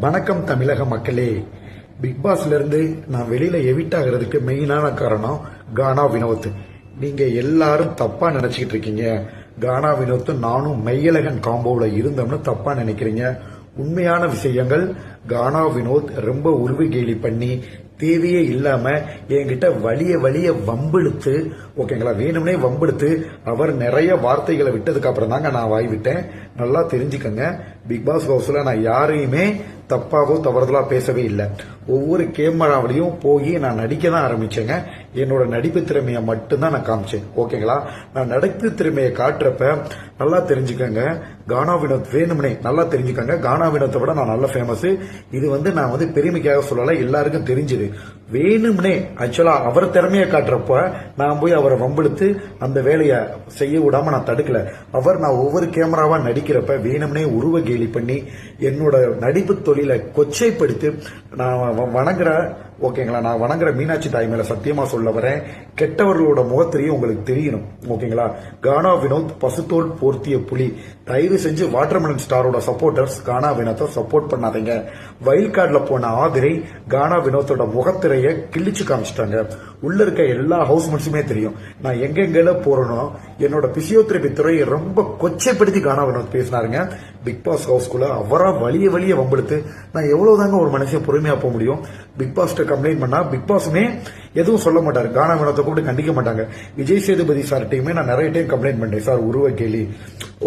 வணக்கம் தமிழக மக்களே. பிக் பாஸ்ல இருந்து நான் வெளியில எவிட் ஆகிறதுக்கு மெயினான காரணம் கானா வினோத். நீங்க எல்லாரும் தப்பா நினைச்சுக்கிட்டு இருக்கீங்க. கானா வினோத் நானும் மெய்யழகன் காம்போல இருந்தோம்னு தப்பா நினைக்கிறீங்க. உண்மையான விஷயங்கள், கானா வினோத் ரொம்ப உருவு கேலி பண்ணி தேவையே இல்லாம என்கிட்ட வலிய வம்பெடுத்து, ஓகேங்களா, வேணும்னே வம்பெடுத்து அவர் நிறைய வார்த்தைகளை விட்டதுக்கு அப்புறம் தாங்க நான் வாய் விட்டேன். நல்லா தெரிஞ்சுக்கங்க, பிக் பாஸ் ஹவுஸ்ல நான் யாரையுமே தப்பாவோ தவறுதலா பேசவே இல்லை. ஒவ்வொரு கேமராவிலையும் போய் நான் நடிக்க தான் ஆரம்பிச்சேங்க. என்னோட நடிப்பு திறமையை மட்டும்தான் நான் காமிச்சேன். ஓகேங்களா, நான் நடிப்பு திறமையை காட்டுறப்ப நல்லா தெரிஞ்சுக்கங்க, கானா வினோத் வேணும்னே நல்லா தெரிஞ்சுக்கங்க, கானா வினோத்தை விட நான் நல்ல ஃபேமஸ். இது நான் பெருமைக்காக சொல்லல, எல்லாருக்கும் தெரிஞ்சது. வேணும்னே ஆக்சுவலா அவர் திறமையை காட்டுறப்ப நான் போய் அவரை வம்பெடுத்து அந்த வேலையை செய்ய விடாம நான் தடுக்கல. நான் ஒவ்வொரு கேமராவா நடிக்கிறப்ப வேணும்னே உருவ கேலி பண்ணி என்னோட நடிப்பு தொழிலை கொச்சைப்படுத்தி நான் வணங்குற, ஓகேங்களா, நான் வணங்குற மீனாட்சி தாய் மேல சத்தியமா சொல்ல வரேன், கெட்டவர்களோட முகத்திரையும் உங்களுக்கு தெரியணும். ஓகேங்களா, கானா வினோத் பசுத்தோல் போர்த்திய புலி. தயவு செஞ்சு வாட்டர்மெலன் ஸ்டாரோட சப்போர்ட்டர்ஸ் கானா வினோத்தை சப்போர்ட் பண்ணாதீங்க. வைல்ட் கார்டுல போன ஆதிரை கானா வினோத்தோட முகத்திரைய கிழிச்சு காமிச்சிட்டாங்க. உள்ள இருக்க எல்லா ஹவுஸ்மெட்ஸுமே தெரியும் நான் எங்கெங்க போறனோ. என்னோட பிசியோதெரபி துறையை ரொம்ப கொச்சைப்படுத்தி கானா வினோத் பேசினாருங்க பிக் பாஸ் ஹவுஸ்குள்ள. அவரா வலிய வம்பெடுத்து நான் எவ்வளவுதாங்க ஒரு மனுஷன் பொறுமையா போக முடியும். பிக் பாஸ் கம்ப்ளைண்ட் பண்ணா பிக் பாஸுமே எதுவும் சொல்ல மாட்டாரு, கானா வினோத்தை கூப்பிட்டு கண்டிக்க மாட்டாங்க. விஜய் சேதுபதி சார்ட்டையுமே நான் நிறைய டைம் கம்ப்ளைண்ட் பண்ணேன், சார் உருவ கேலி,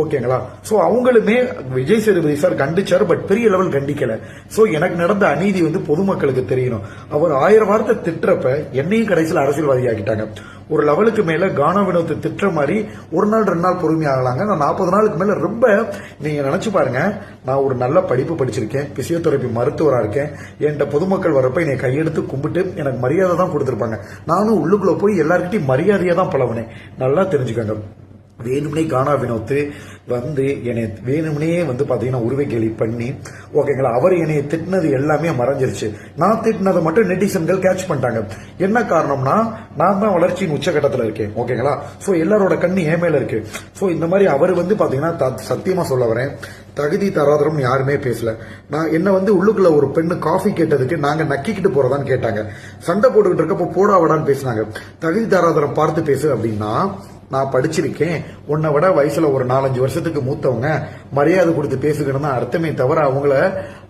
ஓகேங்களா. சோ அவங்களுமே விஜய் சேதுபதி சார் கண்டிச்சாரு, பட் பெரிய லெவல் கண்டிக்கல. சோ எனக்கு நடந்த அநீதி பொதுமக்களுக்கு தெரியணும். அவர் 1000 வார்த்தை திட்டுறப்ப என்னையும் கடைசியில் அரசியல்வாதி ஆக்கிட்டாங்க. ஒரு லெவலுக்கு மேல கானா வினோத்தை திட்டுற மாதிரி ஒரு நாள் 2 நாள் பொறுமையாகலாங்க. நான் 40 நாளுக்கு மேல ரொம்ப, நீங்க நினைச்சு பாருங்க, நான் ஒரு நல்ல படிப்பு படிச்சிருக்கேன், பிசியோதெரபி மருத்துவரா இருக்கேன். என்கிட்ட பொதுமக்கள் வரப்ப என்னை கையெடுத்து கும்பிட்டு எனக்கு மரியாதை தான் கொடுத்திருப்பாங்க. நானும் உள்ளுக்குள்ள போய் எல்லார்கிட்டையும் மரியாதையா தான் பழகுனேன். நல்லா தெரிஞ்சுக்கங்க, வேணும்னே கானா வினோத் என்னை வேணும்னே பாத்தீங்கன்னா உருவை கேலி பண்ணி, ஓகேங்களா, அவர் என்னை திட்டினது எல்லாமே மறைஞ்சிருச்சு. நான் திட்டினதை மட்டும் நெட்டிசன்கள் கேட்ச் பண்ணிட்டாங்க. என்ன காரணம்னா, நான் தான் வளர்ச்சியின் உச்சகட்டத்தில் இருக்கேன். ஓகேங்களா, சோ எல்லாரோட கண்ணு என் மேல இருக்கு. சோ இந்த மாதிரி அவர் பாத்தீங்கன்னா சத்தியமா சொல்ல வரேன், தகுதி தராதரம் யாருமே பேசல. நான் என்ன உள்ளுக்குள்ள ஒரு பெண்ணு காஃபி கேட்டதுக்கு நாங்க நக்கிக்கிட்டு போறதான்னு கேட்டாங்க. சண்டை போட்டுக்கிட்டு இருக்கப்போ போடாவடான்னு பேசினாங்க. தகுதி தராதரம் பார்த்து பேசு அப்படின்னா, நான் படிச்சிருக்கேன், உன்னை விட வயசுல ஒரு 4-5 வருஷத்துக்கு மூத்தவங்க, மரியாதை கொடுத்து பேசுகிறேன் தான் அர்த்தமே தவிர அவங்கள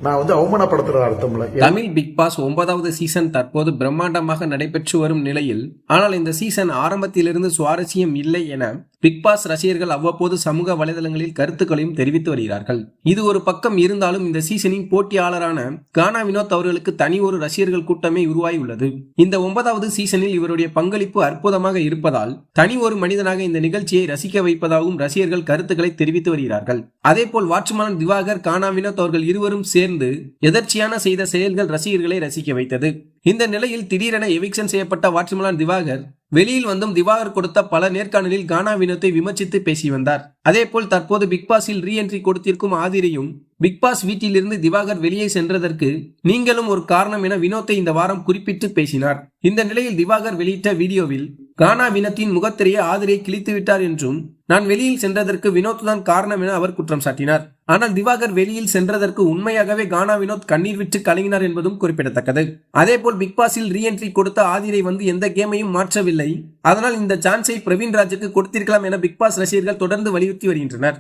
நான் அவமானப்படுத்துற அர்த்தம் இல்ல. தமிழ் பிக் பாஸ் 9வது சீசன் தற்போது பிரம்மாண்டமாக நடைபெற்று வரும் நிலையில், ஆனால் இந்த சீசன் ஆரம்பத்திலிருந்து சுவாரஸ்யம் இல்லை என பிக் பாஸ் ரசிகர்கள் அவ்வப்போது சமூக வலைதளங்களில் கருத்துக்களையும் தெரிவித்து வருகிறார்கள். இது ஒரு பக்கம் இருந்தாலும் இந்த சீசனின் போட்டியாளரான கானா வினோத் அவர்களுக்கு தனி ஒரு ரசிகர்கள் கூட்டமே உருவாகி உள்ளது. இந்த 9வது சீசனில் இவருடைய பங்களிப்பு அற்புதமாக இருப்பதால் தனி ஒரு மனிதனாக இந்த நிகழ்ச்சியை ரசிக்க வைப்பதாகவும் ரசிகர்கள் கருத்துக்களை தெரிவித்து வருகிறார்கள். அதேபோல் வாட்ச்மேன் திவாகர், கானா வினோத் அவர்கள் இருவரும் சேர்ந்து எதர்ச்சியான செய்த செயல்கள் ரசிகர்களை ரசிக்க வைத்தது. இந்த நிலையில் திடீரென எவிக்ஷன் செய்யப்பட்ட வாட்ச்மேன் திவாகர் வெளியில் வந்தும் திவாகர் கொடுத்த பல நேர்காணலில் கானா வினோத்தை விமர்சித்து பேசி வந்தார். அதேபோல் தற்போது பிக் பாஸில் ரீஎன்ட்ரி கொடுத்திருக்கும் ஆதிரையும் பிக் பாஸ் வீட்டிலிருந்து திவாகர் வெளியே சென்றதற்கு நீங்களும் ஒரு காரணம் என வினோத்தை இந்த வாரம் குறிப்பிட்டு பேசினார். இந்த நிலையில் திவாகர் வெளியிட்ட வீடியோவில் கானா வினோத்தின் முகத்திரையை ஆதிரை கிழித்து விட்டார் என்றும், நான் வெளியில் சென்றதற்கு வினோத் தான் காரணம் என அவர் குற்றம் சாட்டினார். ஆனால் திவாகர் வெளியில் சென்றதற்கு உண்மையாகவே கானா வினோத் கண்ணீர் விட்டு கலங்கினார் என்பதும் குறிப்பிடத்தக்கது. அதேபோல் பிக் பாஸில் ரீஎன்ட்ரி கொடுத்த ஆதிரை எந்த கேமையும் மாற்றவில்லை, அதனால் இந்த சான்ஸை பிரவீன் ராஜுக்கு கொடுத்திருக்கலாம் என பிக் பாஸ் ரசிகர்கள் தொடர்ந்து வலியுறுத்தி வருகின்றனர்.